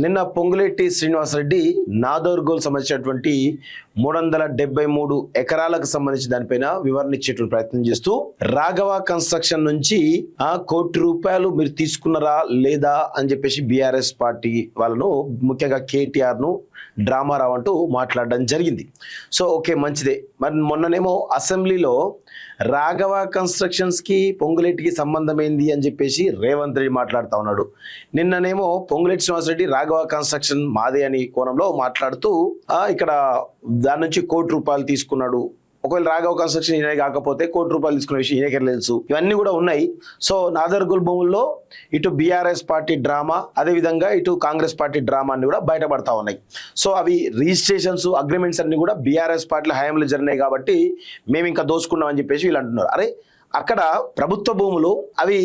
నిన్న పొంగులేటి శ్రీనివాసరెడ్డి నాదోర్గోల్ సంబంధించినటువంటి 373 ఎకరాలకు సంబంధించి దానిపైన వివరణ ఇచ్చేటువంటి ప్రయత్నం చేస్తూ రాఘవ కన్స్ట్రక్షన్ నుంచి ₹1 కోటి మీరు తీసుకున్నారా లేదా అని చెప్పేసి బీఆర్ఎస్ పార్టీ వాళ్ళను ముఖ్యంగా కేటీఆర్ ను డ్రామారావు అంటూ మాట్లాడడం జరిగింది. సో ఓకే, మంచిదే. మరి మొన్ననేమో అసెంబ్లీలో రాఘవ కన్స్ట్రక్షన్స్ కి పొంగులేటికి సంబంధం ఏంది అని చెప్పేసి రేవంత్ రెడ్డి మాట్లాడుతూ ఉన్నాడు. నిన్ననేమో పొంగులేటి శ్రీనివాసరెడ్డి రాఘవ కన్స్ట్రక్షన్ మాదే అని కోణంలో మాట్లాడుతూ ఇక్కడ దాని నుంచి ₹1 కోటి తీసుకున్నాడు. ఒకవేళ రాఘవ కన్స్ట్రక్షన్ ఈయన కాకపోతే ₹1 కోటి తీసుకునే విషయం ఈయనకే తెలుసు. ఇవన్నీ కూడా ఉన్నాయి. సో నాదర్గోల్ భూముల్లో ఇటు బీఆర్ఎస్ పార్టీ డ్రామా, అదేవిధంగా ఇటు కాంగ్రెస్ పార్టీ డ్రామా అన్ని కూడా బయటపడతా ఉన్నాయి. సో అవి రిజిస్ట్రేషన్స్, అగ్రిమెంట్స్ అన్ని కూడా బీఆర్ఎస్ పార్టీల హయాంలో జరిగినాయి కాబట్టి మేము ఇంకా దోచుకున్నాం అని చెప్పేసి వీళ్ళు అంటున్నారు. అరే అక్కడ ప్రభుత్వ భూములు అవి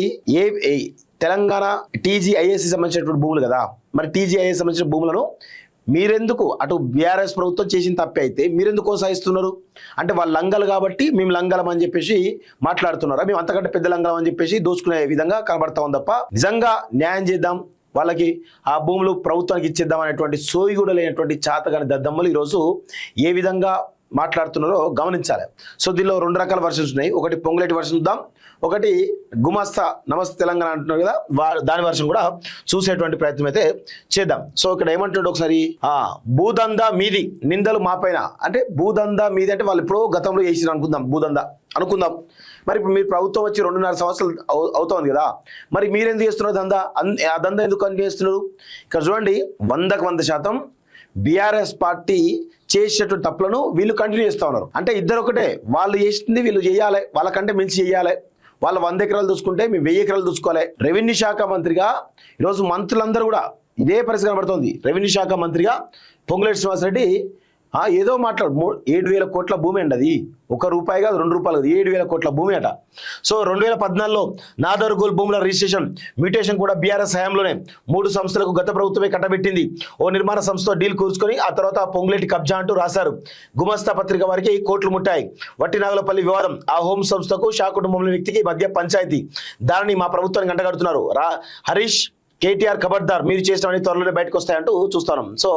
తెలంగాణ టీజీఐఎస్సి సంబంధించినటువంటి భూములు కదా. మరి టీజీఐఎస్ సంబంధించిన భూములను మీరెందుకు అటు బీఆర్ఎస్ ప్రభుత్వం చేసిన తప్పే అయితే మీరెందుకు కొనసాగిస్తున్నారు? అంటే వాళ్ళు లంగలు కాబట్టి మేము లంగలం అని చెప్పేసి మాట్లాడుతున్నారా? మేము అంతకంటే పెద్ద లంగలం అని చెప్పేసి దోచుకునే విధంగా కనబడతా ఉంది తప్ప నిజంగా న్యాయం చేద్దాం, వాళ్ళకి ఆ భూములు ప్రభుత్వానికి ఇచ్చేద్దాం అనేటువంటి సోయి కూడా లేనటువంటి చాతగాని దద్దమ్మలు ఈరోజు ఏ విధంగా మాట్లాడుతున్నారో గమనించాలి. సో దీనిలో 2 రకాల వర్షన్స్ ఉన్నాయి. ఒకటి పొంగులేటి వర్షన్ చూద్దాం, ఒకటి గుమాస్తా నమస్తే తెలంగాణ అంటున్నారు కదా, దాని వర్షం కూడా చూసేటువంటి ప్రయత్నం అయితే చేద్దాం. సో ఇక్కడ ఏమంటున్నాడు ఒకసారి, భూదందా మీది నిందలు మాపైన. అంటే భూదందా మీది అంటే వాళ్ళు ఎప్పుడో గతంలో చేసిన అనుకుందాం. మరి ఇప్పుడు మీరు ప్రభుత్వం వచ్చి 2.5 సంవత్సరాలు అవుతోంది కదా, మరి మీరెందుకు చేస్తున్నారు దందా? ఆ దందా ఎందుకు కంటిన్యూ చేస్తున్నారు? ఇక్కడ చూడండి, 100% బీఆర్ఎస్ పార్టీ చేసేటువంటి తప్పులను వీళ్ళు కంటిన్యూ చేస్తూ ఉన్నారు. అంటే ఇద్దరు ఒకటే, వాళ్ళు చేసింది వీళ్ళు చేయాలి, వాళ్ళకంటే మించి చేయాలి. వాళ్ళు 100 ఎకరాలు చూసుకుంటే మేము 1000 ఎకరాలు చూసుకోవాలి. రెవెన్యూ శాఖ మంత్రిగా ఈరోజు మంత్రులందరూ కూడా ఇదే పరిస్థితి కనబడుతుంది. రెవెన్యూ శాఖ మంత్రిగా పొంగులేటి శ్రీనివాసరెడ్డి ఏదో మాట్లాడు 7,000 కోట్ల భూమి అండి. అది ₹1 కాదు, ₹2 కాదు, 7,000 కోట్ల భూమి అట. సో 2014లో నాదర్గోల్ భూముల రిజిస్ట్రేషన్ మ్యూటేషన్ కూడా బీఆర్ఎస్ హయాంలోనే 3 సంస్థలకు గత ప్రభుత్వమే కట్టబెట్టింది. ఓ నిర్మాణ సంస్థ డీల్ కూర్చుకొని ఆ తర్వాత పొంగులేటి కబ్జా అంటూ రాశారు. గుమస్తా పత్రిక వారికి కోట్లు ముట్టాయి. వట్టినాగులపల్లి వివాదం, ఆ హోం సంస్థకు షా కుటుంబంలోని వ్యక్తికి మధ్య పంచాయతీ, దానిని మా ప్రభుత్వానికి అంటగడుతున్నారు. హరీష్ కేటీఆర్ ఖబర్దార్, మీరు చేసినవన్నీ త్వరలోనే బయటకు వస్తాయంటూ చూస్తున్నాం. సో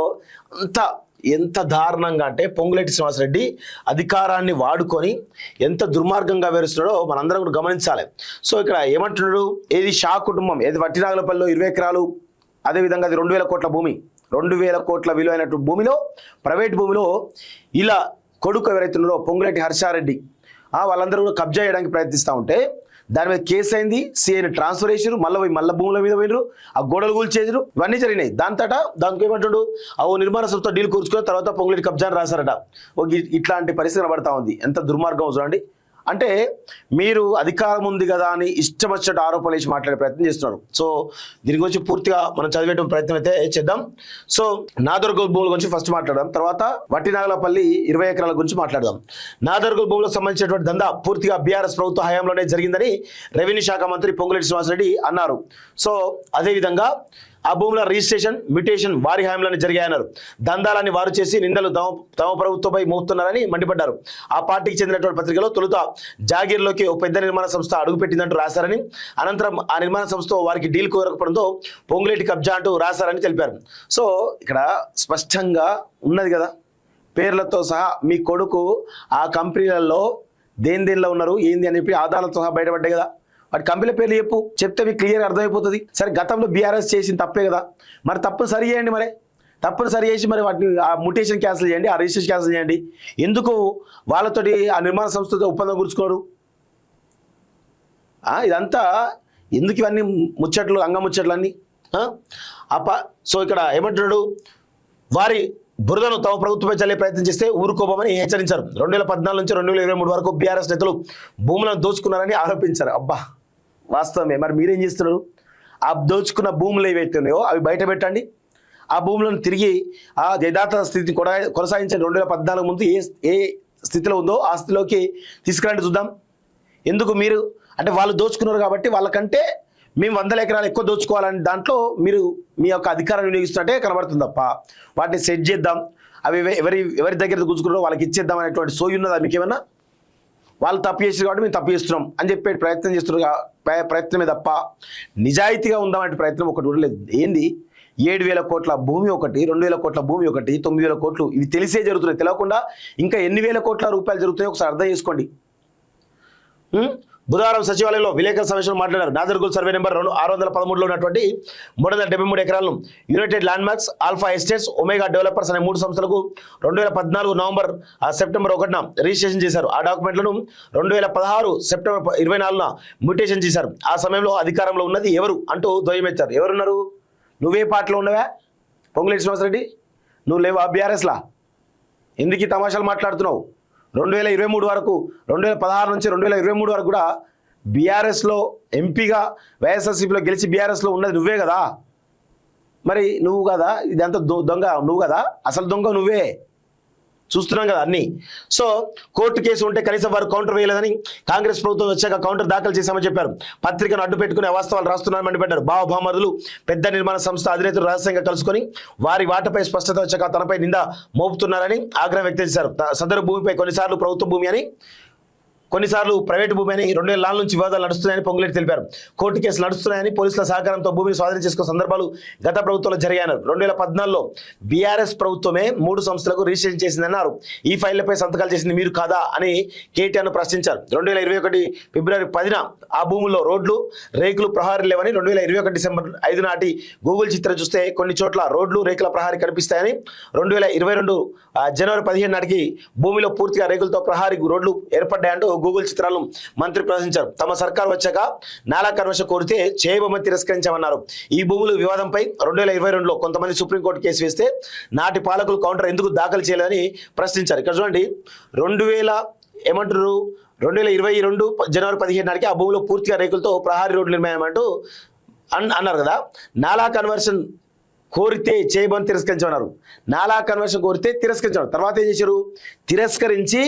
ఎంత దారుణంగా అంటే పొంగులేటి శ్రీనివాసరెడ్డి అధికారాన్ని వాడుకొని ఎంత దుర్మార్గంగా వివరిస్తున్నాడో మనందరం కూడా గమనించాలి. సో ఇక్కడ ఏమంటున్నాడు, ఏది షా కుటుంబం, ఏది వట్టినాగులపల్లిలో 20 ఎకరాలు, అదేవిధంగా అది 2,000 కోట్ల భూమి, 2,000 కోట్ల విలువైనటువంటి భూమిలో, ప్రైవేట్ భూమిలో ఇలా కొడుకు ఎవరైతున్నారో పొంగులేటి హర్షారెడ్డి వాళ్ళందరూ కూడా కబ్జా చేయడానికి ప్రయత్నిస్తూ ఉంటే దాని మీద కేసు అయింది. సీఐని ట్రాన్స్ఫర్ చేసారు, మళ్ళీ భూముల మీద పోయినారు, ఆ గోడలు కూల్చేసారు, ఇవన్నీ జరిగినాయి. దానికి ఏమంటాడు, నిర్మాణ సంస్థ డీల్ కూర్చుకున్న తర్వాత పొంగులేటి కబ్జాని రాశారట. ఇట్లాంటి పరిస్థితి కనబడతా ఉంది. ఎంత దుర్మార్గం చూడండి. అంటే మీరు అధికారం ఉంది కదా అని ఇష్టం వచ్చినట్టు ఆరోపణలు వేసి మాట్లాడే ప్రయత్నం చేస్తున్నారు. సో దీని గురించి పూర్తిగా మనం చదివేట ప్రయత్నం అయితే చేద్దాం. సో నాదర్గోల్ భూముల గురించి ఫస్ట్ మాట్లాడదాం, తర్వాత వట్టినాగులపల్లి 20 ఎకరాల గురించి మాట్లాడదాం. నాదర్గోల్ భూములకు సంబంధించినటువంటి దందా పూర్తిగా బీఆర్ఎస్ ప్రభుత్వ హయాంలోనే జరిగిందని రెవెన్యూ శాఖ మంత్రి పొంగులేటి శ్రీనివాసరెడ్డి అన్నారు. సో అదేవిధంగా ఆ భూముల రిజిస్ట్రేషన్ మ్యూటేషన్ వారి హయాంలోనే జరిగాయన్నారు. దందాలని వారు చేసి నిందలు తమ ప్రభుత్వంపై మోపుతున్నారని మండిపడ్డారు. ఆ పార్టీకి చెందినటువంటి పత్రికలో తొలుత జాగీర్లోకి ఒక పెద్ద నిర్మాణ సంస్థ అడుగుపెట్టిందంటూ రాశారని, అనంతరం ఆ నిర్మాణ సంస్థ వారికి డీల్ కుదరకపోవడంతో పొంగులేటి కబ్జా అంటూ రాశారని తెలిపారు. సో ఇక్కడ స్పష్టంగా ఉన్నది కదా, పేర్లతో సహా మీ కొడుకు ఆ కంపెనీలలో దేనిలో ఉన్నారు ఏంది అని చెప్పి ఆధారాలతో సహా బయటపడ్డాయి కదా. వాటి కంపెనీల పేర్లు చెప్తే మీకు క్లియర్గా అర్థమైపోతుంది. సరే గతంలో బీఆర్ఎస్ చేసిన తప్పే కదా, మరి తప్పును సరి చేయండి. తప్పును సరి చేసి మరి వాటిని ఆ మ్యూటేషన్ క్యాన్సిల్ చేయండి, ఆ రిజిస్ట్రేషన్ క్యాన్సిల్ చేయండి. ఎందుకు వాళ్ళతోటి ఆ నిర్మాణ సంస్థతో ఒప్పందం కూర్చుకోరు? ఇదంతా ఎందుకు ఇవన్నీ ముచ్చట్లు, అంగముచ్చట్లు అన్నీ? సో ఇక్కడ ఏమంటున్నాడు, వారి బురదను తమ ప్రభుత్వపై చల్లే ప్రయత్నం చేస్తే ఊరుకోబోమని హెచ్చరించారు. 2014 నుంచి 2023 వరకు బీఆర్ఎస్ నేతలు భూములను దోచుకున్నారని ఆరోపించారు. అబ్బా వాస్తవమే. మరి మీరేం చేస్తున్నారు? ఆ దోచుకున్న భూములు ఏవైతే ఉన్నాయో అవి బయట పెట్టండి. ఆ భూములను తిరిగి ఆ యథాతథ స్థితిని కొనసాగించండి. 2014 ముందు ఏ స్థితిలో ఉందో ఆ స్థితిలోకి తీసుకురండి చూద్దాం. ఎందుకు మీరు అంటే వాళ్ళు దోచుకున్నారు కాబట్టి వాళ్ళకంటే మేము 100 ఎకరాలు ఎక్కువ దోచుకోవాలని దాంట్లో మీరు మీ యొక్క అధికారాన్ని వినియోగిస్తున్నట్టే కనబడుతుంది తప్ప వాటిని సెట్ చేద్దాం, అవి ఎవరి దగ్గర కూర్చుకున్నారో వాళ్ళకి ఇచ్చేద్దాం అనేటువంటి సోయి ఉన్నదా మీకు ఏమన్నా? వాళ్ళు తప్పు చేసారు కాబట్టి మేము తప్పు చేస్తున్నాం అని చెప్పే ప్రయత్నం చేస్తున్నారు ప్రయత్నమే తప్ప నిజాయితీగా ఉందామంటే ప్రయత్నం ఒకటి కూడా లేదు. ఏంది 7,000 కోట్ల భూమి ఒకటి, 2,000 కోట్ల భూమి ఒకటి, 9,000 కోట్లు ఇవి తెలిసే జరుగుతున్నాయి. తెలియకుండా ఇంకా ఎన్ని వేల కోట్ల రూపాయలు జరుగుతున్నాయో ఒకసారి అర్థం చేసుకోండి. బుధవారం సచివాలయంలో విలేకరుల సమావేశంలో మాట్లాడారు. నాదర్గోల్ సర్వే నెంబర్ 613లో ఉన్నటువంటి 373 ఎకరాలను united landmarks, alpha estates, omega developers అనే 3 సంస్థలకు 2014 నవంబర్ సెప్టెంబర్ 1న రిజిస్ట్రేషన్ చేశారు. ఆ డాక్యుమెంట్లను 2016 సెప్టెంబర్ 24న మ్యూటేషన్ చేశారు. ఆ సమయంలో అధికారంలో ఉన్నది ఎవరు అంటూ ధ్వజమెత్తారు. ఎవరున్నారు? నువ్వే పార్టీలో ఉన్నవా పొంగులేటి శ్రీనివాసరెడ్డి? నువ్వు లేవా బీఆర్ఎస్లా? ఎందుకు ఈ తమాషాలు మాట్లాడుతున్నావు? 2023 వరకు, 2016 నుంచి 2023 వరకు కూడా బీఆర్ఎస్లో ఎంపీగా వైఎస్ఆర్సీపీలో గెలిచి బీఆర్ఎస్లో ఉన్నది నువ్వే కదా. మరి నువ్వు కదా ఇదంతా దొంగ, నువ్వు కదా అసలు దొంగ నువ్వే. చూస్తున్నాం కదా అన్ని. సో కోర్టు కేసు ఉంటే కనీసం వారు కౌంటర్ వేయలేదని కాంగ్రెస్ ప్రభుత్వం వచ్చాక కౌంటర్ దాఖలు చేశామని చెప్పారు. పత్రికను అడ్డు పెట్టుకుని అవాస్తవాలు రాస్తున్నారని మండిపడ్డారు. బావభామరులు పెద్ద నిర్మాణ సంస్థ అధినేతలు రహస్యంగా కలుసుకొని వారి వాటపై స్పష్టత వచ్చాక తనపై నింద మోపుతున్నారని ఆగ్రహం వ్యక్తం చేశారు. సదరు భూమిపై కొన్నిసార్లు ప్రభుత్వ భూమి అని, కొన్నిసార్లు ప్రైవేటు భూమి అని 2004 నుంచి వివాదాలు నడుస్తున్నాయని పొంగులేటి తెలిపారు. కోర్టు కేసులు నడుస్తున్నాయని, పోలీసుల సహకారంతో భూమిని స్వాధీనం చేసుకున్న సందర్భాలు గత ప్రభుత్వంలో జరిగాయన్నారు. 2014లో బీఆర్ఎస్ ప్రభుత్వమే 3 సంస్థలకు రిజిస్ట్రేషన్ చేసిందన్నారు. ఈ ఫైళ్లపై సంతకాలు చేసింది మీరు కాదా అని కేటీఆర్ను ప్రశ్నించారు. 2021 ఫిబ్రవరి 10న ఆ భూముల్లో రోడ్లు, రేకులు, ప్రహారీ లేవని, 2021 డిసెంబర్ 5 నాటి గూగుల్ చిత్రం చూస్తే కొన్ని చోట్ల రోడ్లు, రేకుల ప్రహారీ కనిపిస్తాయని, 2022 జనవరి 15 నాటికి భూమిలో పూర్తిగా రేకులతో ప్రహారీ రోడ్లు ఏర్పడ్డాయంటూ గూగుల్ చిత్రాలను మంత్రి ప్రదర్శించారు. తమ సర్కారు వచ్చాక నాలా కన్వర్షన్ కోరితే చేయబొమ్మని తిరస్కరించామన్నారు. ఈ భూములు వివాదంపై 2022లో కొంతమంది సుప్రీంకోర్టు కేసు వేస్తే నాటి పాలకులు కౌంటర్ ఎందుకు దాఖలు చేయలేదని ప్రశ్నించారు. ఇక్కడ చూడండి, 2022 జనవరి 15 నాటికి ఆ భూమిలో పూర్తిగా రేకులతో ప్రహారీ రోడ్లు నిర్మాణం అంటూ అన్నారు కదా. నాలా కన్వర్షన్ కోరితే చేయబోని తిరస్కరించమన్నారు. నాలా కన్వర్షన్ కోరితే తిరస్కరించారు. తర్వాత ఏం చేశారు? తిరస్కరించి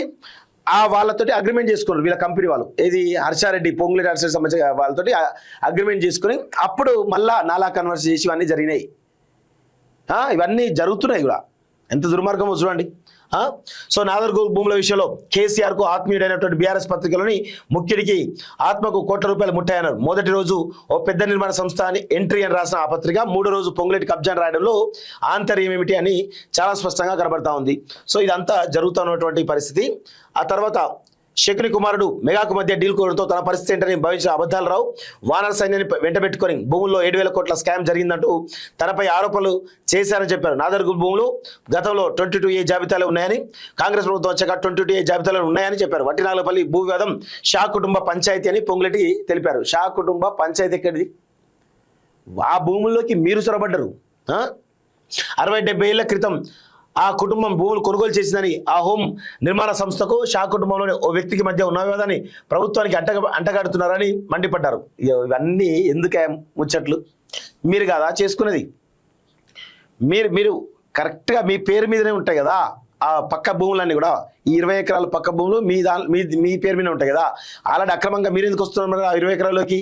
ఆ వాళ్ళతోటి అగ్రిమెంట్ చేసుకున్నారు. వీళ్ళ కంపెనీ వాళ్ళు, ఏది హర్షారెడ్డి, పొంగులేటి హర్షారెడ్డి సంబంధించిన వాళ్ళతోటి అగ్రిమెంట్ చేసుకుని అప్పుడు మళ్ళా నాలా కన్వర్షన్ చేసి ఇవన్నీ జరిగినాయి. ఇవన్నీ జరుగుతున్నాయి కూడా. ఎంత దుర్మార్గమో చూడండి. సో నాదర్గోల్ భూముల విషయంలో కేసీఆర్ కు ఆత్మీయుడైనటువంటి బీఆర్ఎస్ పత్రికలోని ముఖ్యుడికి ఆత్మకు కోట్ల రూపాయలు ముట్టాయన్నారు. మొదటి రోజు ఓ పెద్ద నిర్మాణ సంస్థ అని ఎంట్రీ అని రాసిన ఆ పత్రిక 3వ రోజు పొంగులేటి కబ్జాను రాయడంలో ఆంతర్యం ఏమిటి అని చాలా స్పష్టంగా కనబడతా ఉంది. సో ఇదంతా జరుగుతున్నటువంటి పరిస్థితి. ఆ తర్వాత శకుని కుమారుడు మెగాకు మధ్య డీల్ కోరడంతో తన పరిస్థితి ఏంటని భావించిన అబద్ధాలు రావు వానర సైన్యాన్ని వెంటబెట్టుకొని భూముల్లో 7,000 కోట్ల స్కామ్ జరిగిందంటూ తనపై ఆరోపణలు చేశారని చెప్పారు. నాదర్గోల్ భూములు గతంలో 22A జాబితాలో ఉన్నాయని, కాంగ్రెస్ ప్రభుత్వం వచ్చాక 22A జాబితాలో ఉన్నాయని చెప్పారు. వట్టినాగలపల్లి భూ వివాదం షా కుటుంబ పంచాయతీ అని పొంగులేటి తెలిపారు. షా కుటుంబ పంచాయతీ ఎక్కడిది? ఆ భూముల్లోకి మీరు చొరబడ్డరు. 60-70 ఏళ్ల క్రితం ఆ కుటుంబం భూములు కొనుగోలు చేసిందని ఆ హోం నిర్మాణ సంస్థకు షా కుటుంబంలోని ఓ వ్యక్తికి మధ్య ఉన్న వివాదాన్ని ప్రభుత్వానికి అంటగడుతున్నారని మండిపడ్డారు. ఇవన్నీ ఎందుకే ముచ్చట్లు? మీరు కదా చేసుకున్నది. మీరు కరెక్ట్గా మీ పేరు మీదనే ఉంటాయి కదా ఆ పక్క భూములన్నీ కూడా. ఈ 20 ఎకరాల పక్క భూములు మీ పేరు మీద ఉంటాయి కదా. అలాంటి అక్రమంగా మీరు ఎందుకు వస్తున్నారు మరి ఆ 20 ఎకరాల్లోకి?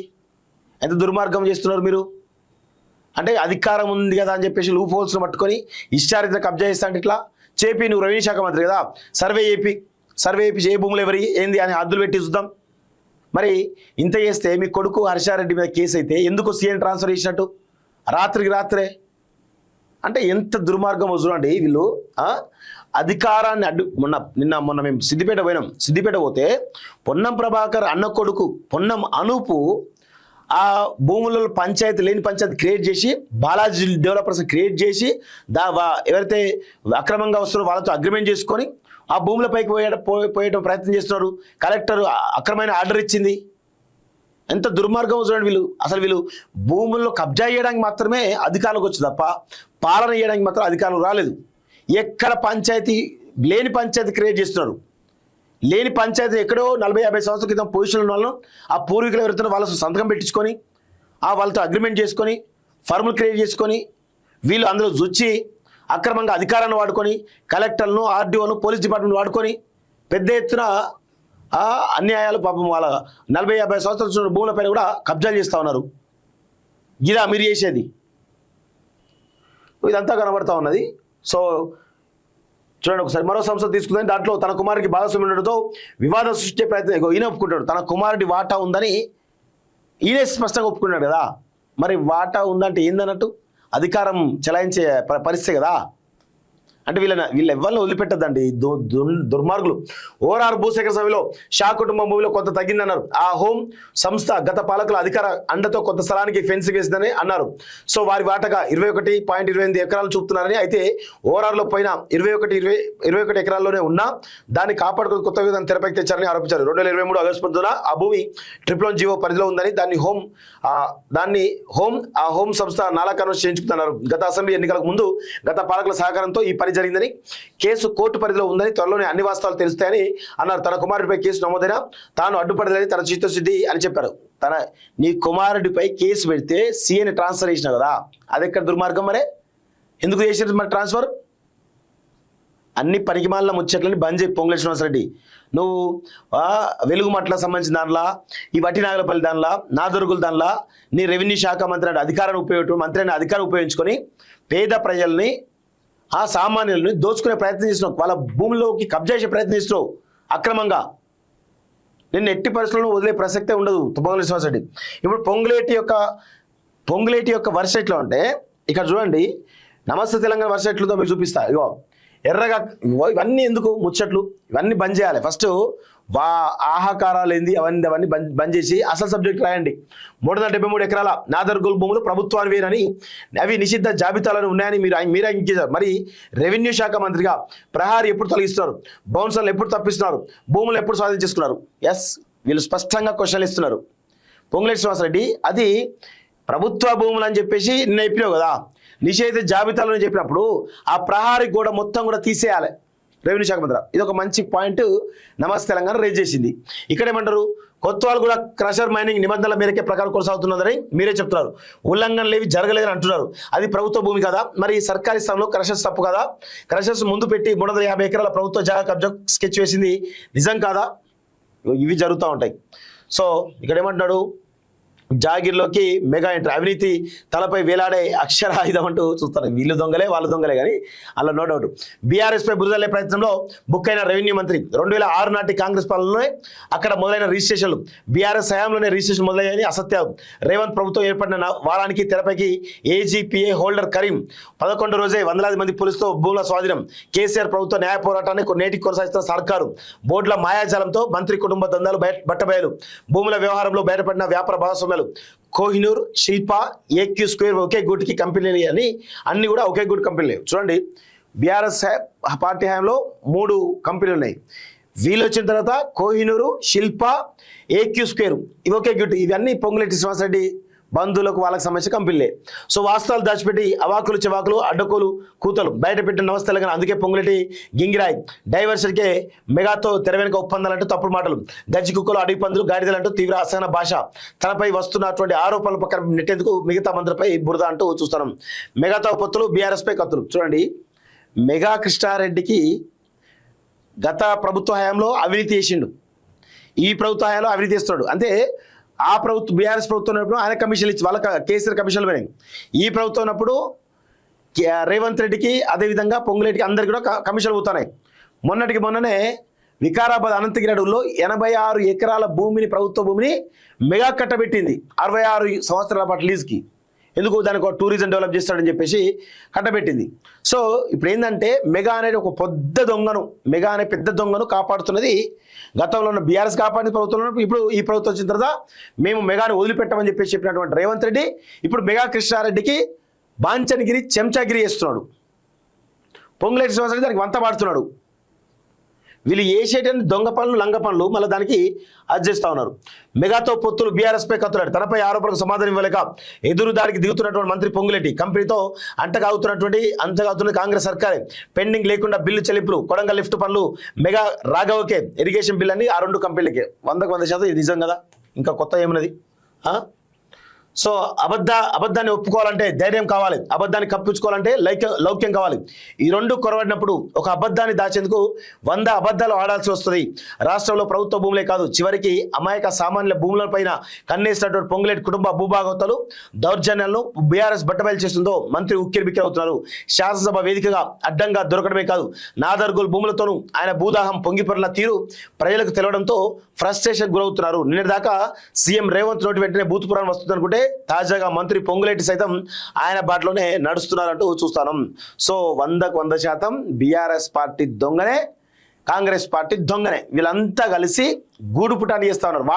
ఎంత దుర్మార్గం చేస్తున్నారు మీరు? అంటే అధికారం ఉంది కదా అని చెప్పేసి లూప్ హోల్స్ను పట్టుకొని ఇష్టారీతిగా కబ్జా చేస్తా అంటే ఇట్లా చేపి, నువ్వు రెవెన్యూ శాఖ మంత్రి కదా, సర్వే చేపి ఏ భూములు ఎవరి ఏంది అని హద్దులు పెట్టి చూద్దాం. మరి ఇంత చేస్తే మీ కొడుకు హర్షారెడ్డి మీద కేసు అయితే ఎందుకు సీఎం ట్రాన్స్ఫర్ చేసినట్టు రాత్రికి రాత్రే? అంటే ఎంత దుర్మార్గం చూడండి వీళ్ళు. అధికారాన్ని మొన్న మేము సిద్దిపేట పోతే పొన్నం ప్రభాకర్ అన్న కొడుకు పొన్నం అనూపు ఆ భూములలో పంచాయతీ లేని పంచాయతీ క్రియేట్ చేసి, బాలాజీ డెవలపర్స్ క్రియేట్ చేసి ఎవరైతే అక్రమంగా వస్తున్నారో వాళ్ళతో అగ్రిమెంట్ చేసుకొని ఆ భూములపైకి పోయడం ప్రయత్నం చేస్తున్నారు. కలెక్టర్ అక్రమైన ఆర్డర్ ఇచ్చింది. ఎంత దుర్మార్గం చూడండి వీళ్ళు. అసలు వీళ్ళు భూముల్లో కబ్జా చేయడానికి మాత్రమే అధికారులకు వచ్చి తప్ప పాలన చేయడానికి మాత్రం అధికారులు రాలేదు. ఎక్కడ పంచాయతీ లేని పంచాయతీ క్రియేట్ చేస్తున్నారు. లేని పంచాయతీ ఎక్కడో 40-50 సంవత్సరాల క్రితం పొజిషన్లో ఉన్న వాళ్ళను ఆ పూర్వీకులు ఎవరైతే వాళ్ళ సంతకం పెట్టించుకొని వాళ్ళతో అగ్రిమెంట్ చేసుకొని ఫార్ములు క్రియేట్ చేసుకొని వీళ్ళు అందులో జొచ్చి అక్రమంగా అధికారాన్ని వాడుకొని కలెక్టర్లను, ఆర్డీఓను, పోలీస్ డిపార్ట్మెంట్ వాడుకొని పెద్ద ఎత్తున అన్యాయాలు పాపం వాళ్ళ 40-50 సంవత్సరాల భూములపైన కూడా కబ్జాలు చేస్తూ ఉన్నారు. ఇదా మీరు చేసేది? ఇదంతా కనబడతా ఉన్నది. సో చూడండి ఒకసారి, మరో సంస్థ తీసుకుందని దాంట్లో తన కుమారుడికి భాగస్వామ్యం ఉండడంతో వివాదం సృష్టించే ప్రయత్నం ఈయన ఒప్పుకుంటాడు. తన కుమారుడి వాటా ఉందని ఈయన స్పష్టంగా ఒప్పుకున్నాడు కదా. మరి వాటా ఉందంటే ఏందన్నట్టు? అధికారం చెలాయించే పరిస్థితి కదా. అంటే వీళ్ళు ఎవరిని వదిలిపెట్టద్దండి, దుర్మార్గులు. ఓఆర్ఆర్ భూసేకరణ సభలో షా కుటుంబం భూమిలో కొంత తగ్గిందన్నారు. ఆ హోం సంస్థ గత పాలకుల అధికార అండతో కొత్త స్థలానికి ఫెన్సింగ్ వేసిందని అన్నారు. సో వారి వాటగా 21.28 ఎకరాలు చూపుతున్నారని. అయితే ఓఆర్ఆర్లో పోయిన 21 ఎకరాల్లోనే ఉన్నా దాన్ని కాపాడుకుని కొత్త విధానం తెరపైకి తెచ్చారని ఆరోపించారు. 2023 ఆగస్టు 19న ఆ భూమి ట్రిపుల్ జీవో పరిధిలో ఉందని ఆ హోం సంస్థ నాలా కన్వర్షన్ చేయించుకున్నారు. గత అసెంబ్లీ ఎన్నికలకు ముందు గత పాలకుల సహకారంతో ఈ పని జరిగిందని, కేసు కోర్టు పరిధిలో ఉందని, త్వరలోనే అన్ని వాస్తవాలు తెలుస్తాయని అన్నారు. తన కుమారుడిపై కేసు నమోదైనా తాను అడ్డుపడలేదని తన చిత్తశుద్ధి అని చెప్పారు. నీ కుమారుడిపై కేసు పెడితే సీఎని ట్రాన్స్ఫర్ చేసినావు కదా, అది ఎక్కడ దుర్మార్గం? మరే ఎందుకు చేసినది మరి ట్రాన్స్ఫర్? అన్ని పనికిమాలిన ముచ్చట్లని బంద్ చేయి పొంగులేటి శ్రీనివాసరెడ్డి. నువ్వు వెలుగుమట్లకు సంబంధించిన దానిలా, ఈ వట్టి నాగలపల్లి దానిలా, నాదొరుగుల దానిలా నీ రెవెన్యూ శాఖ మంత్రి అధికారం ఉపయోగించుకొని పేద ప్రజల్ని, ఆ సామాన్యుల్ని దోచుకునే ప్రయత్నం చేస్తున్నావు. వాళ్ళ భూముల్లోకి కబ్జా చేసే ప్రయత్నం చేస్తున్నావు అక్రమంగా. నిన్ను ఎట్టి పరిస్థితుల్లో వదిలే ప్రసక్తే ఉండదు పొంగులేటి శ్రీనివాసరెడ్డి. ఇప్పుడు పొంగులేటి యొక్క వర్ష ఎట్లా అంటే, ఇక్కడ చూడండి, నమస్తే తెలంగాణ వర్ష ఎట్లుందో మీకు చూపిస్తా. ఇగో ఎర్రగా ఇవన్నీ ఎందుకు ముచ్చట్లు, ఇవన్నీ బంద్ చేయాలి. ఫస్ట్ ఆహాకారాలు ఏంది అవన్నీ బంద్ చేసి అసలు సబ్జెక్ట్ రాయండి. 373 ఎకరాల నాదర్గోల్ భూములు ప్రభుత్వానివేనని, అవి నిషిద్ధ జాబితాలను ఉన్నాయని మీరు అంకించారు. మరి రెవెన్యూ శాఖ మంత్రిగా ప్రహారీ ఎప్పుడు తొలగిస్తున్నారు? బౌన్సర్లు ఎప్పుడు తప్పిస్తున్నారు? భూములు ఎప్పుడు స్వాధీనం? ఎస్, వీళ్ళు స్పష్టంగా క్వశ్చన్లు ఇస్తున్నారు. పొంగులేటి శ్రీనివాసరెడ్డి అది ప్రభుత్వ భూములు అని చెప్పేసి నిన్న చెప్పినావు కదా, నిషేధ జాబితాలను చెప్పినప్పుడు ఆ ప్రహారీ గోడ మొత్తం కూడా తీసేయాలి రెవెన్యూ శాఖ మంత్రి. ఇది ఒక మంచి పాయింట్ నమస్తే తెలంగాణ రేజ్ చేసింది. ఇక్కడ ఏమంటారు? కొత్తవాళ్ళు కూడా క్రషర్ మైనింగ్ నిబంధనల మేరకే ప్రకారం కొనసాగుతున్నదని మీరే చెప్తున్నారు. ఉల్లంఘనలు ఏవి జరగలేదని అంటున్నారు. అది ప్రభుత్వ భూమి కదా, మరి సర్కారీ స్థలంలో క్రషర్స్ తప్పు కదా? క్రషర్స్ ముందు పెట్టి 350 ఎకరాల ప్రభుత్వ జాగా కబ్జా స్కెచ్ వేసింది నిజం కాదా? ఇవి జరుగుతూ ఉంటాయి. సో ఇక్కడ ఏమంటున్నాడు? జాగిర్లోకి మెగా ఎంట్రీ, అవినీతి తలపై వేలాడే అక్షరాయుధం అంటూ చూస్తారు. వీళ్ళు దొంగలే వాళ్ళు దొంగలే కానీ అలా నో డౌట్. బీఆర్ఎస్ పై బురదలే ప్రయత్నంలో బుక్ అయిన రెవెన్యూ మంత్రి. 2006 నాటి కాంగ్రెస్ పాలనలోనే అక్కడ మొదలైన రిజిస్ట్రేషన్లు బీఆర్ఎస్ హయాంలోనే రిజిస్ట్రేషన్ మొదలయ్యాయని అసత్యం. రేవంత్ ప్రభుత్వం ఏర్పడిన వారానికి తెరపైకి ఏజీపీఏ హోల్డర్ కరీం 11 రోజే వందలాది మంది పోలీసుతో భూముల స్వాధీనం. కేసీఆర్ ప్రభుత్వ న్యాయ పోరాటాన్ని నేటికి కొనసాగిస్తున్న సర్కారు. బోర్డుల మాయాజాలంతో మంత్రి కుటుంబ దందాలు బట్టబయలు. భూముల వ్యవహారంలో బయటపడిన వ్యాపార భాగస్వామ్యాలు. కోహినూర్, శిల్ప, ఏక్యూ స్క్వేర్ ఒకే గూటికి కంపెనీలు అని అన్ని కూడా ఒకే గూటి కంపెనీలు. చూడండి, బీఆర్ఎస్ పార్టీ హయాంలో 3 కంపెనీలు ఉన్నాయి. వీళ్ళు వచ్చిన తర్వాత కోహినూరు, శిల్ప, ఏక్యూ స్క్వేర్ ఇవి ఒకే గూటి. ఇవన్నీ పొంగులేటి శ్రీనివాసరెడ్డి బంధువులకు వాళ్ళకి సంబంధించిన కంపెనీలే. సో వాస్తవాలు దాచిపెట్టి అవాకులు చెవాకులు అడ్డకోలు కూతలు బయట పెట్టిన నమస్తే తెలంగాణ. అందుకే పొంగులేటి గింగిరాయ్ డైవర్షన్కే మెగాతో తెర వెనుక ఒప్పందాలంటూ తప్పుడు మాటలు, గజ్జి కుక్కలు, అడవి పందులు, గాడిదలంటూ తీవ్ర అసహన భాష. తనపై వస్తున్నటువంటి ఆరోపణలు పక్కన నెట్టేందుకు మిగతా మంత్రిపై బురద అంటూ చూస్తున్నాం. మెగాతో పొత్తులు, బీఆర్ఎస్ పై కత్తులు. చూడండి, మెగా కృష్ణారెడ్డికి గత ప్రభుత్వ హయాంలో అవినీతి చేసిండు, ఈ ప్రభుత్వ హయాంలో అవినీతి చేస్తున్నాడు. అంటే ఆ ప్రభుత్వం బీఆర్ఎస్ ప్రభుత్వం ఉన్నప్పుడు ఆయన కమిషన్లు ఇచ్చి వాళ్ళ కేసీఆర్ కమిషన్లు పోయినాయి. ఈ ప్రభుత్వం ఉన్నప్పుడు రేవంత్ రెడ్డికి అదేవిధంగా పొంగులేటికి అందరికి కూడా కమిషన్లు పోతున్నాయి. మొన్ననే వికారాబాద్ అనంతగిరి అడవుల్లో 86 ఎకరాల భూమిని, ప్రభుత్వ భూమిని మెగా కట్టబెట్టింది 66 సంవత్సరాల పాటు లీజ్కి. ఎందుకు? దానికి ఒక టూరిజం డెవలప్ చేస్తాడని చెప్పేసి కట్టబెట్టింది. సో ఇప్పుడు ఏంటంటే మెగా అనేది ఒక మెగా అనే పెద్ద దొంగను కాపాడుతున్నది గతంలో ఉన్న బీఆర్ఎస్ కాపాడిన ప్రభుత్వంలో. ఇప్పుడు ఈ ప్రభుత్వం వచ్చిన తర్వాత మేము మెగాని వదిలిపెట్టమని చెప్పేసి చెప్పినటువంటి రేవంత్ రెడ్డి ఇప్పుడు మెగా కృష్ణారెడ్డికి బాంచనగిరి, చెంచాగిరి చేస్తున్నాడు. పొంగులేటి శ్రీనివాసరెడ్డి దానికి వంత పాడుతున్నాడు. వీళ్ళు చేసేటువంటి దొంగ పనులు, లంగ పనులు మళ్ళీ దానికి అడ్జస్ట్ ఉన్నారు. మెగాతో పొత్తులు, బీఆర్ఎస్ పై కత్తులాడు. తనపై ఆరోపణలకు సమాధానం ఇవ్వలేక ఎదురు దాడికి దిగుతున్నటువంటి మంత్రి పొంగులేటి. కంపెనీతో అంతగావుతున్నది కాంగ్రెస్ సర్కారే. పెండింగ్ లేకుండా బిల్లు చెల్లింపులు, కొడంగల్ లిఫ్ట్ పనులు, మెగా రాఘవకే ఇరిగేషన్ బిల్ అని ఆ 2 కంపెనీలకే 100% ఇది నిజం కదా, ఇంకా కొత్త ఏమున్నది? సో అబద్ధాన్ని ఒప్పుకోవాలంటే ధైర్యం కావాలి, అబద్ధాన్ని కప్పించుకోవాలంటే లౌక్యం కావాలి. ఈ 2 కొరవడినప్పుడు ఒక అబద్ధాన్ని దాచేందుకు 100 అబద్ధాలు ఆడాల్సి వస్తుంది. రాష్ట్రంలో ప్రభుత్వ భూములే కాదు, చివరికి అమాయక సామాన్యుల భూములపైన కన్నేసినటువంటి పొంగులేటి కుటుంబ భూభాగవతాలు దౌర్జన్యాలను బీఆర్ఎస్ బట్టబయలు చేస్తుందో మంత్రి ఉక్కిరిబిక్కిరి అవుతున్నారు. శాసనసభ వేదికగా అడ్డంగా దొరకడమే కాదు, నాదర్గోల్ భూములతోనూ ఆయన భూదాహం పొంగిపొరల తీరు ప్రజలకు తెలవడంతో ఫ్రస్ట్రేషన్ గురవుతున్నారు. నిన్నటిదాకా సీఎం రేవంత్ నోటి వెంటనే భూతపురాణం వస్తుందనుకుంటే తాజాగా మంత్రి పొంగులేటి సైతం ఆయన బాటలోనే నడుస్తున్నారంటూ చూస్తాను. సో 100% బీఆర్ఎస్ పార్టీ దొంగనే, కాంగ్రెస్ పార్టీ దొంగనే, వీళ్ళంతా కలిసి గూడు పుటాన్ని చేస్తూ ఉన్నారు.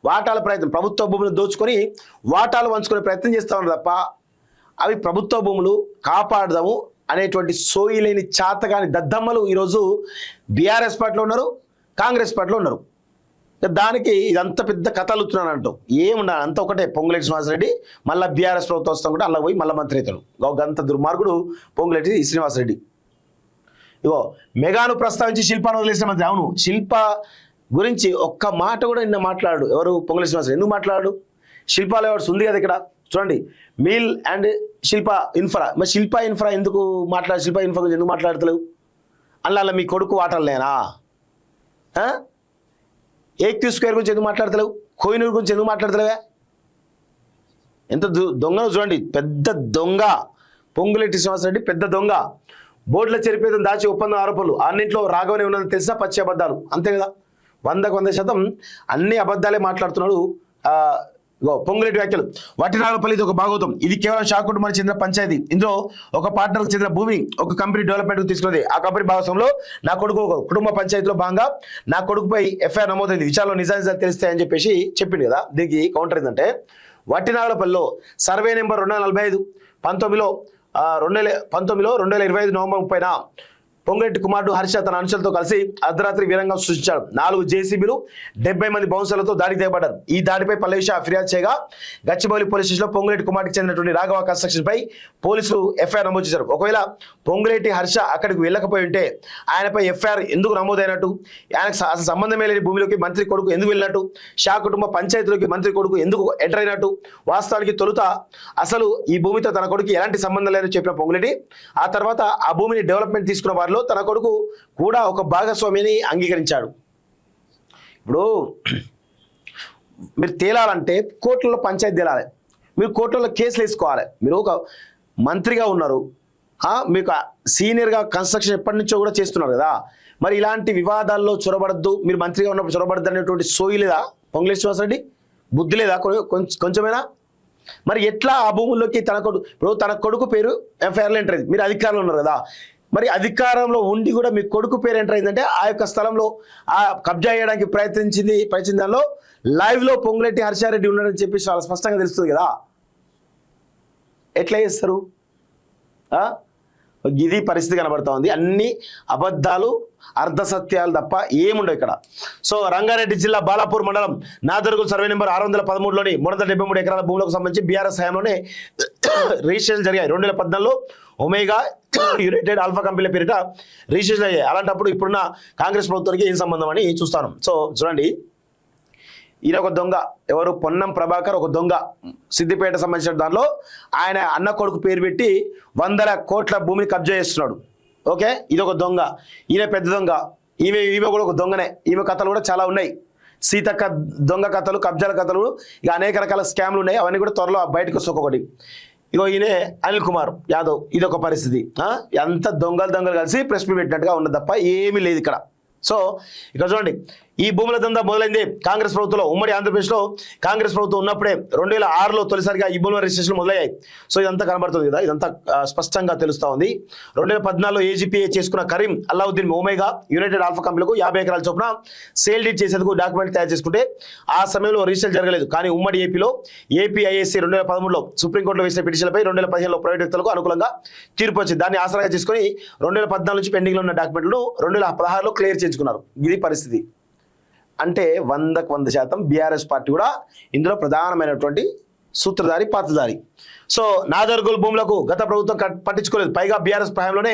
వాటాల ప్రయత్నం, ప్రభుత్వ భూములు దోచుకొని వాటాలు పంచుకునే ప్రయత్నం చేస్తూ ఉన్నారు తప్ప అవి ప్రభుత్వ భూములు కాపాడదాము అనేటువంటి సోయి లేని చాతగాని దద్దమ్మలు ఈరోజు బీఆర్ఎస్ పార్టీలో ఉన్నారు, కాంగ్రెస్ పార్టీలో ఉన్నారు. దానికి ఇదంతా పెద్ద కథలు అవుతున్నాను అంటూ ఏముండాలి, అంత ఒకటే. పొంగులేటి శ్రీనివాసరెడ్డి మళ్ళీ బీఆర్ఎస్ ప్రభుత్వం వస్తాం కూడా అలా పోయి మళ్ళీ మంత్రి అవుతాడు. గంత దుర్మార్గుడు పొంగులేటి శ్రీనివాసరెడ్డి. ఇగో మెగాను ప్రస్తావించి శిల్పాను వదిలేసిన మంత్రి. అవును, శిల్ప గురించి ఒక్క మాట కూడా నిన్న మాట్లాడు. ఎవరు? పొంగులేటి శ్రీనివాసరెడ్డి. ఎందుకు మాట్లాడు? శిల్ప లేఅవుట్స్ ఉంది కదా ఇక్కడ, చూడండి, మిల్ అండ్ శిల్ప ఇన్ఫ్రా. మరి శిల్ప ఇన్ఫ్రా ఎందుకు మాట్లాడు? శిల్ప ఇన్ఫ్రా గురించి ఎందుకు మాట్లాడతలేవు? అలా మీ కొడుకు వాటర్లేనా? ఏక్యూ స్క్వేర్ గురించి ఎందుకు మాట్లాడతలేవు? కోహినూరు గురించి ఎందుకు మాట్లాడతలేవే? ఎంత దొంగను చూడండి, పెద్ద దొంగ పొంగులేటి శ్రీనివాసరెడ్డి, పెద్ద దొంగ. బోర్డుల చెరిపేదని దాచి ఒప్పందం ఆరోపణలు, అన్నింట్లో రాఘవనే ఉన్నది తెలిసినా పచ్చి అబద్ధాలు, అంతే కదా. 100% అన్ని అబద్ధాలే మాట్లాడుతున్నాడు పొంగులేటి వ్యాఖ్యలు. వట్టినాగపల్లి ఇది ఒక భాగవతం. ఇది కేవలం షా కుటుంబానికి చెందిన పంచాయతీ. ఇందులో ఒక పార్ట్నర్కి చెందిన భూమి ఒక కంపెనీ డెవలప్మెంట్కి తీసుకున్నది. ఆ కంపెనీ భాగస్వామ్యంలో నా కొడుకు కుటుంబ పంచాయతీలో భాగంగా నా కొడుకుపై ఎఫ్ఐఆర్ నమోదైంది. విచారణలో నిజానిజాలు తెలుస్తాయని చెప్పేసి చెప్పింది కదా. దీనికి కౌంటర్ ఏంటంటే, వట్టినాగలపల్లిలో సర్వే నెంబర్ 245 2025 నవంబర్ 30న పొంగులేటి కుమారుడు హర్ష తన అనుచరులతో కలిసి అర్ధరాత్రి వీరంగం సృష్టించాడు. 4 జేసీబీలు 70 మంది బౌన్సర్లతో దాడికి దిగబడ్డారు. ఈ దాడిపై పల్లెషా ఫిర్యాదు చేయగా గచ్చిబౌలి పోలీస్ స్టేషన్లో పొంగులేటి కుమారుడికి చెందినటువంటి రాఘవ కన్స్ట్రక్షన్ పై పోలీసులు ఎఫ్ఐఆర్ నమోదు చేశారు. ఒకవేళ పొంగులేటి హర్ష అక్కడికి వెళ్ళకపోయి ఉంటే ఆయనపై ఎఫ్ఐఆర్ ఎందుకు నమోదైనట్టు, ఆయనకు అసలు సంబంధమే లేని భూమిలోకి మంత్రి కొడుకు ఎందుకు వెళ్ళినట్టు, షా కుటుంబ పంచాయతీలోకి మంత్రి కొడుకు ఎందుకు ఎంటర్ అయినట్టు, వాస్తవానికి తొలుత అసలు ఈ భూమితో తన కొడుకు ఎలాంటి సంబంధం లేదని చెప్పిన పొంగులేటి ఆ తర్వాత ఆ భూమిని డెవలప్మెంట్ తీసుకున్న వారిలో తన కొడుకు కూడా ఒక భాగస్వామిని అంగీకరించాడు. ఇప్పుడు మీరు తేలాలంటే కోర్టులలో పంచాయతీ తేలాలి, మీరు కోర్టులలో కేసులు వేసుకోవాలి. మీరు ఒక మంత్రిగా ఉన్నారు, మీకు సీనియర్గా కన్స్ట్రక్షన్ ఎప్పటి నుంచో కూడా చేస్తున్నారు కదా. మరి ఇలాంటి వివాదాల్లో చొరబడద్దు, మీరు మంత్రిగా ఉన్నప్పుడు చొరబడద్దు అనేటువంటి సోయి లేదా పొంగులేటి శ్రీనివాసరెడ్డి? బుద్ధి లేదా కొంచెమైనా? మరి ఎట్లా ఆ భూముల్లోకి తన కొడుకు పేరు ఎఫ్ఐఆర్లో ఎంటర్ అయింది. మీరు అధికారంలో ఉన్నారు కదా, మరి అధికారంలో ఉండి కూడా మీ కొడుకు పేరు ఎంటర్ అయిందంటే ఆ యొక్క స్థలంలో ఆ కబ్జా చేయడానికి ప్రయత్నించిన దానిలో లైవ్లో పొంగులేటి హర్షారెడ్డి ఉన్నాడని చెప్పి చాలా స్పష్టంగా తెలుస్తుంది కదా. ఎట్లా చేస్తారు? ఇది పరిస్థితి కనబడతా ఉంది. అన్ని అబద్ధాలు, అర్ధసత్యాలు తప్ప ఏముండవు ఇక్కడ. సో రంగారెడ్డి జిల్లా బాలాపూర్ మండలం నాదర్గుల్ సర్వే నెంబర్ 613లోని 373 ఎకరాల భూములకు సంబంధించి బీఆర్ఎస్ హయాంలోనే రిజిస్ట్రేషన్ జరిగాయి. 2014లో ఒమేగా యునైటెడ్ ఆల్ఫా కంపెనీల పేరిట రిజిస్ట్రేషన్ అయ్యాయి. అలాంటప్పుడు ఇప్పుడున్న కాంగ్రెస్ ప్రభుత్వానికి ఏం సంబంధం అని చూస్తాను. సో చూడండి, ఈయన ఒక దొంగ, ఎవరు? పొన్నం ప్రభాకర్ ఒక దొంగ. సిద్దిపేట సంబంధించిన దానిలో ఆయన అన్న కొడుకు పేరు పెట్టి 100 కోట్ల భూమిని కబ్జా చేస్తున్నాడు. ఓకే, ఇది ఒక దొంగ. ఈయన పెద్ద దొంగ. ఈమె కూడా ఒక దొంగనే. ఈమె కథలు కూడా చాలా ఉన్నాయి. సీతక్క దొంగ కథలు, కబ్జాల కథలు, ఇక అనేక రకాల స్కామ్లు ఉన్నాయి. అవన్నీ కూడా త్వరలో బయటకు వస్తాయి ఒక్కొక్కటి. ఇగో ఈయనే అనిల్ కుమార్ యాదవ్, ఇదొక పరిస్థితి. ఎంత దొంగలు కలిసి ప్రెస్ మీట్ పెట్టినట్టుగా ఉన్నది తప్ప ఏమీ లేదు ఇక్కడ. సో ఇక్కడ చూడండి, ఈ భూముల దందా మొదలైంది కాంగ్రెస్ ప్రభుత్వంలో. ఉమ్మడి ఆంధ్రప్రదేశ్లో కాంగ్రెస్ ప్రభుత్వం ఉన్నప్పుడే 2006లో తొలిసారిగా ఈ భూముల రిజిస్ట్రేషన్ మొదలయ్యాయి. సో ఇదంతా కనబడుతుంది కదా, ఇదంతా స్పష్టంగా తెలుస్తూ ఉంది. 2014లో ఏజీపీఏ చేసుకున్న Karim Allauddin omega united alpha కంపెనీలకు 50 ఎకరాల చొప్పున సేల్ డీడ్ చేసేందుకు డాక్యుమెంట్ తయారు చేసుకుంటే ఆ సమయంలో రిజిస్టర్ జరగలేదు. కానీ ఉమ్మడి ఏపీలో ఏపీఐఏసీ 2013లో సుప్రీంకోర్టులో వేసిన పిటిషన్లపై 2015లో ప్రైవేట్ వ్యక్తులకు అనుకూలంగా తీర్పు వచ్చింది. దాన్ని ఆసరాగా చేసుకుని 2014 నుంచి పెండింగ్లో ఉన్న డాక్యుమెంట్లను 2016లో క్లియర్ చేసుకున్నారు. ఇది పరిస్థితి. అంటే 100% బీఆర్ఎస్ పార్టీ కూడా ఇందులో ప్రధానమైనటువంటి సూత్రధారి, పాత్రధారి. సో నాదర్గుల్ భూములకు గత ప్రభుత్వం పట్టించుకోలేదు. పైగా బీఆర్ఎస్ హయాంలోనే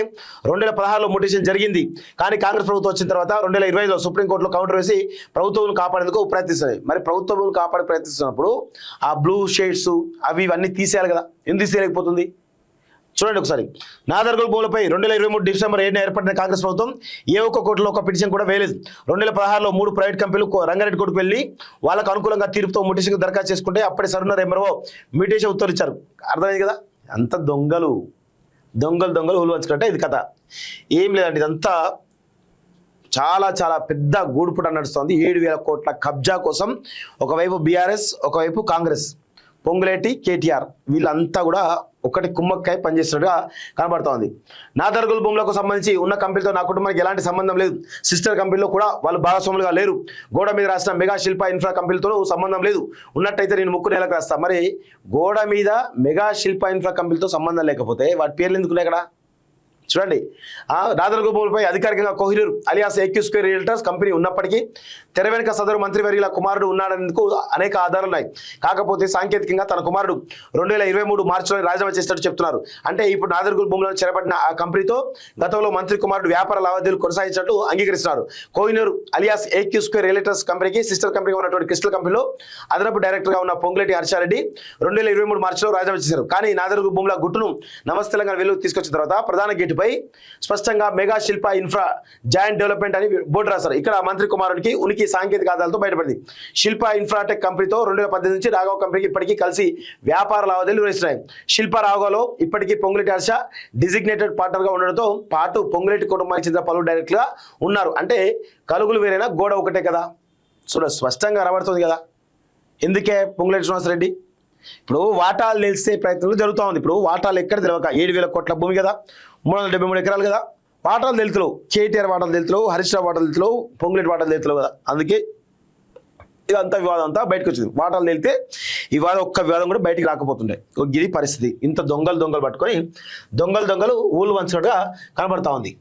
2016లో మోటివేషన్ జరిగింది. కానీ కాంగ్రెస్ ప్రభుత్వం వచ్చిన తర్వాత 2025లో సుప్రీంకోర్టులో కౌంటర్ వేసి ప్రభుత్వం కాపాడేందుకు ప్రయత్నిస్తుంది. మరి ప్రభుత్వం కాపాడే ప్రయత్నిస్తున్నప్పుడు ఆ బ్లూ షేడ్స్ అవి ఇవన్నీ తీసేయాలి కదా, ఎందుకు తీసేయలేకపోతుంది? చూడండి ఒకసారి, నాదర్గుల్ భూములపై 2023 డిసెంబర్ 7న ఏర్పడిన కాంగ్రెస్ ప్రభుత్వం ఏ ఒక్క కోర్టులో ఒక పిటిషన్ కూడా వేయలేదు. 2016లో 3 ప్రైవేట్ కంపెనీలు రంగారెడ్డి కోర్టుకు వెళ్ళి వాళ్ళకు అనుకూలంగా తీర్పుతో మ్యూటేషన్కి దరఖాస్తు చేసుకుంటే అప్పటి సర్వర్ ఎంఆర్ఓ మ్యూటేషన్ ఉత్తర్వించారు. అర్థమైంది కదా, అంత దొంగలు ఉల్వంచుకుంటే ఇది కథ. ఏం లేదండి, ఇదంతా చాలా పెద్ద గూడుపుట నడుస్తుంది. 7,000 కోట్ల కబ్జా కోసం ఒకవైపు బీఆర్ఎస్, ఒకవైపు కాంగ్రెస్ పొంగులేటి కేటీఆర్ వీళ్ళంతా కూడా ఒకటి కుమ్మక్కాయ పనిచేస్తున్నట్టుగా కనబడతా ఉంది. నాదర్గుల్ భూములకు సంబంధించి ఉన్న కంపెనీతో నా కుటుంబానికి ఎలాంటి సంబంధం లేదు. సిస్టర్ కంపెనీలో కూడా వాళ్ళు భాగస్వాములుగా లేరు. గోడ మీద రాసిన మెగా శిల్ప ఇన్ఫ్రా కంపెనీతో సంబంధం లేదు. ఉన్నట్టయితే నేను ముక్కు నేలకు రాస్తా. మరి గోడ మీద మెగా శిల్ప ఇన్ఫ్రా కంపెనీతో సంబంధం లేకపోతే వాటి పేర్లు ఎందుకు లేకడా? చూడండి, నాదర్గుల్ భూములపై అధికారికంగా Kohinoor alias AQ square realtors company ఉన్నప్పటికీ తెర వెనుక సదరు మంత్రివర్యుల కుమారుడు ఉన్నాడనేందుకు అనేక ఆధారాలు ఉన్నాయి. కాకపోతే సాంకేతికంగా తన కుమారుడు 2023 మార్చిలో రాజీనామా చేసినట్టు చెప్తున్నారు. అంటే ఇప్పుడు నాదర్గుల్ భూములను చేపట్టిన ఆ కంపెనీతో గతంలో మంత్రి కుమారుడు వ్యాపార లావాదేవీలు కొనసాగించినట్టు అంగీకరిస్తున్నారు. Kohinoor alias AQ square realtors కంపెనీకి సిస్టర్ కంపెనీగా ఉన్నటువంటి క్రిస్టల్ కంపెనీలో అదనపు డైరెక్టర్గా ఉన్న పొంగులేటి హర్షారెడ్డి 2023 మార్చిలో రాజీనామా చేశారు. కానీ నాదర్గుల్ భూముల గుట్టును నమస్తే తెలంగాణ వెలుగు తీసుకొచ్చిన తర్వాత ప్రధాన గేటుపై స్పష్టంగా మెగా శిల్ప ఇన్ఫ్రా జాయింట్ డెవలప్మెంట్ అని బోర్డు రాశారు. ఇక్కడ మంత్రి కుమారుడికి ఉనికి సాంకేతిక ఆధారాలతో బయటపడింది. శిల్ప ఇన్ఫ్రాటెక్ కంపెనీతో 2018 నుంచి రాఘవ కంపెనీకి ఇప్పటికీ కలిసి వ్యాపార లావాదేవీలు నిర్వహిస్తున్నాయి. శిల్ప రాఘవలో ఇప్పటికీ పొంగులేటి హర్ష డిజిగ్నేటెడ్ పార్ట్నర్గా ఉండడంతో పాటు పొంగులేటి కుటుంబానికి చెందిన పలువురు డైరెక్టర్గా ఉన్నారు. అంటే కలుగులు వేరైనా గోడ ఒకటే కదా. స్పష్టంగా కనబడుతుంది కదా. ఎందుకే పొంగులేటి శ్రీనివాసరెడ్డి ఇప్పుడు వాటాలు నిలిచే ప్రయత్నంలో జరుగుతూ ఉంది. ఇప్పుడు వాటాలు ఎక్కడ తెలియక 7,000 కోట్ల భూమి కదా, 373 ఎకరాలు కదా, వాటాలు తెలుతులేవు. కేటీఆర్ వాటాలు తెలుతులేవు, హరీష్ రావు వాటాలు తెలుతులేవు, పొంగులేటి వాటాలు తెలుతులేవు కదా. అందుకే ఇదంతా వివాదం అంతా బయటకు వచ్చింది. వాటాలు తెలితే ఈ ఒక్క వివాదం కూడా బయటికి రాకపోతుండే. ఇది పరిస్థితి. ఇంత దొంగలు పట్టుకొని దొంగలు ఊళ్ళు వంచినట్టుగా కనబడతా ఉంది.